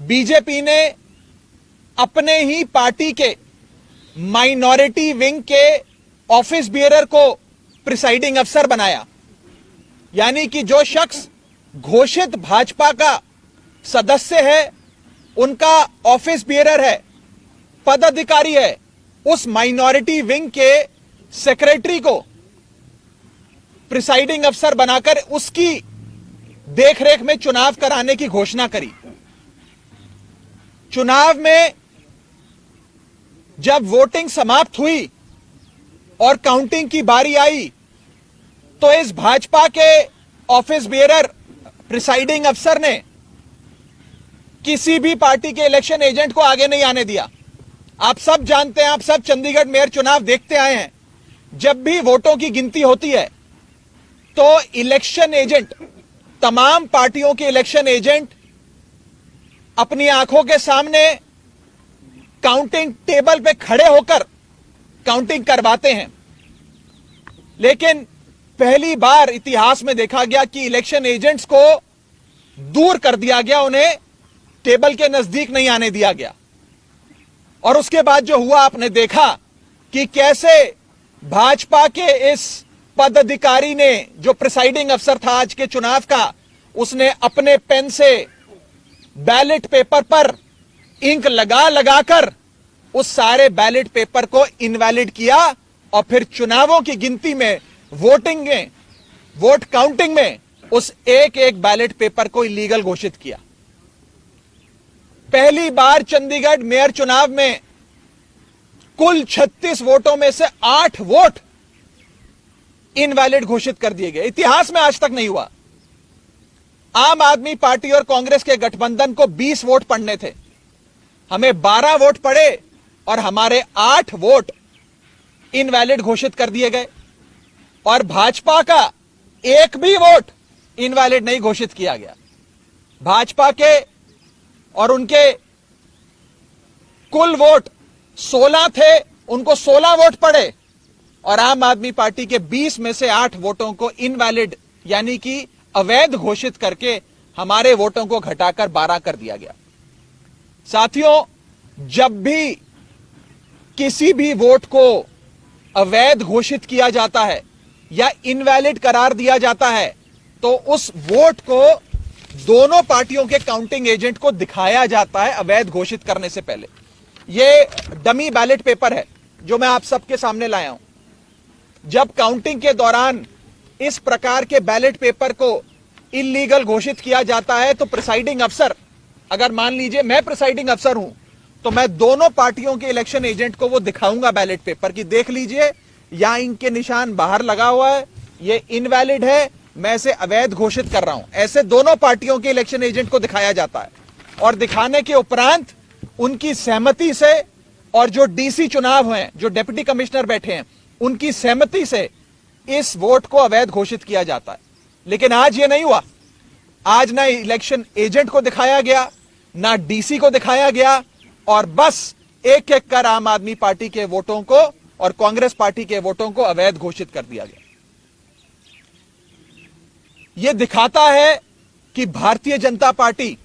BJP ने अपने ही party के माइनॉरिटी विंग के ऑफिस बियरर को प्रिसाइडिंग अफसर बनाया। यानी कि जो शख्स घोषित भाजपा का सदस्य है, उनका ऑफिस बियरर है, पदाधिकारी है, उस माइनॉरिटी विंग के सेक्रेटरी को प्रिसाइडिंग अफसर बनाकर उसकी देखरेख में चुनाव कराने की घोषणा करी। चुनाव में जब वोटिंग समाप्त हुई और काउंटिंग की बारी आई तो इस भाजपा के ऑफिस बियरर प्रिसाइडिंग अफसर ने किसी भी पार्टी के इलेक्शन एजेंट को आगे नहीं आने दिया। आप सब जानते हैं, आप सब चंडीगढ़ मेयर चुनाव देखते आए हैं, जब भी वोटों की गिनती होती है तो इलेक्शन एजेंट, तमाम पार्टियों के इलेक्शन एजेंट अपनी आंखों के सामने काउंटिंग टेबल पे खड़े होकर काउंटिंग करवाते हैं। लेकिन पहली बार इतिहास में देखा गया कि इलेक्शन एजेंट्स को दूर कर दिया गया, उन्हें टेबल के नजदीक नहीं आने दिया गया। और उसके बाद जो हुआ, आपने देखा कि कैसे भाजपा के इस पदाधिकारी ने, जो प्रिसाइडिंग अफसर था आज के चुनाव का, उसने अपने पेन से बैलेट पेपर पर इंक लगा लगाकर उस सारे बैलेट पेपर को इनवैलिड किया और फिर चुनावों की गिनती में, वोटिंग में, वोट काउंटिंग में उस एक एक बैलेट पेपर को इलीगल घोषित किया। पहली बार चंडीगढ़ मेयर चुनाव में कुल 36 वोटों में से 8 वोट इनवैलिड घोषित कर दिए गए। इतिहास में आज तक नहीं हुआ। आम आदमी पार्टी और कांग्रेस के गठबंधन को 20 वोट पड़ने थे, हमें 12 वोट पड़े और हमारे 8 वोट इनवैलिड घोषित कर दिए गए। और भाजपा का एक भी वोट इनवैलिड नहीं घोषित किया गया। भाजपा के और उनके कुल वोट 16 थे, उनको 16 वोट पड़े और आम आदमी पार्टी के 20 में से 8 वोटों को इनवैलिड यानी कि अवैध घोषित करके हमारे वोटों को घटाकर 12 कर दिया गया। साथियों, जब भी किसी भी वोट को अवैध घोषित किया जाता है या इनवैलिड करार दिया जाता है तो उस वोट को दोनों पार्टियों के काउंटिंग एजेंट को दिखाया जाता है अवैध घोषित करने से पहले। यह डमी बैलेट पेपर है जो मैं आप सबके सामने लाया हूं। जब काउंटिंग के दौरान इस प्रकार के बैलेट पेपर को इलीगल घोषित किया जाता है तो प्रिसाइडिंग अफसर, अगर मान लीजिए मैं प्रिसाइडिंग अफसर हूं, तो मैं दोनों पार्टियों के इलेक्शन एजेंट को वो दिखाऊंगा बैलेट पेपर की, देख लीजिए यहां इनके निशान बाहर लगा हुआ है, ये इनवैलिड है, मैं इसे अवैध घोषित कर रहा हूं। ऐसे दोनों पार्टियों के इलेक्शन एजेंट को दिखाया जाता है और दिखाने के उपरांत उनकी सहमति से, और जो डीसी चुनाव हैं, जो डिप्टी कमिश्नर बैठे हैं, उनकी सहमति से इस वोट को अवैध घोषित किया जाता है। लेकिन आज ये नहीं हुआ। आज ना इलेक्शन एजेंट को दिखाया गया, ना डीसी को दिखाया गया, और बस एक एक कर आम आदमी पार्टी के वोटों को और कांग्रेस पार्टी के वोटों को अवैध घोषित कर दिया गया। यह दिखाता है कि भारतीय जनता पार्टी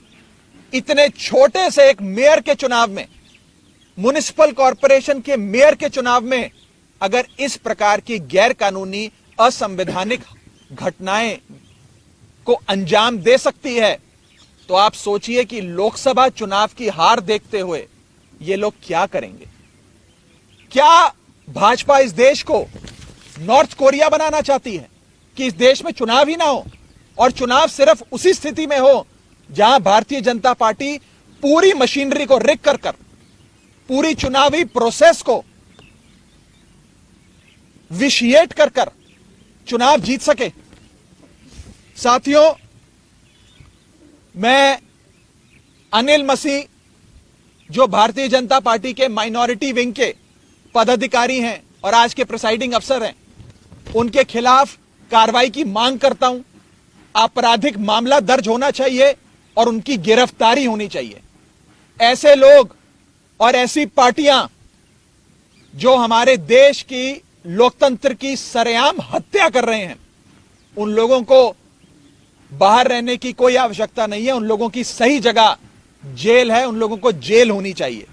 इतने छोटे से एक मेयर के चुनाव में, म्युनिसिपल कॉरपोरेशन के मेयर के चुनाव में, अगर इस प्रकार की गैर कानूनी असंवैधानिक घटनाएं को अंजाम दे सकती है, तो आप सोचिए कि लोकसभा चुनाव की हार देखते हुए ये लोग क्या करेंगे। क्या भाजपा इस देश को नॉर्थ कोरिया बनाना चाहती है कि इस देश में चुनाव ही ना हो, और चुनाव सिर्फ उसी स्थिति में हो जहां भारतीय जनता पार्टी पूरी मशीनरी को रिग कर पूरी चुनावी प्रोसेस को विशिएट कर चुनाव जीत सके। साथियों, मैं अनिल मसीह, जो भारतीय जनता पार्टी के माइनॉरिटी विंग के पदाधिकारी हैं और आज के प्रिसाइडिंग अफसर हैं, उनके खिलाफ कार्रवाई की मांग करता हूं। आपराधिक मामला दर्ज होना चाहिए और उनकी गिरफ्तारी होनी चाहिए। ऐसे लोग और ऐसी पार्टियां जो हमारे देश की लोकतंत्र की सरेआम हत्या कर रहे हैं, उन लोगों को बाहर रहने की कोई आवश्यकता नहीं है। उन लोगों की सही जगह जेल है, उन लोगों को जेल होनी चाहिए।